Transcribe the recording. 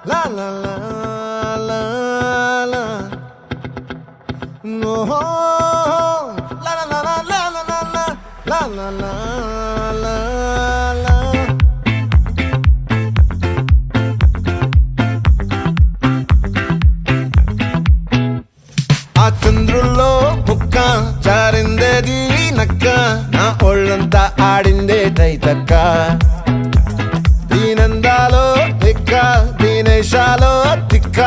La la la la la. No. La la la la la la la la. La la la la la. ఆ చంద్రుల్లో బుక్క జారిందేది నక్క నా ఒళ్ళంతా ఆడిందే తైతక్క దీనందాలో తిక్క దీనేశాలో తిక్క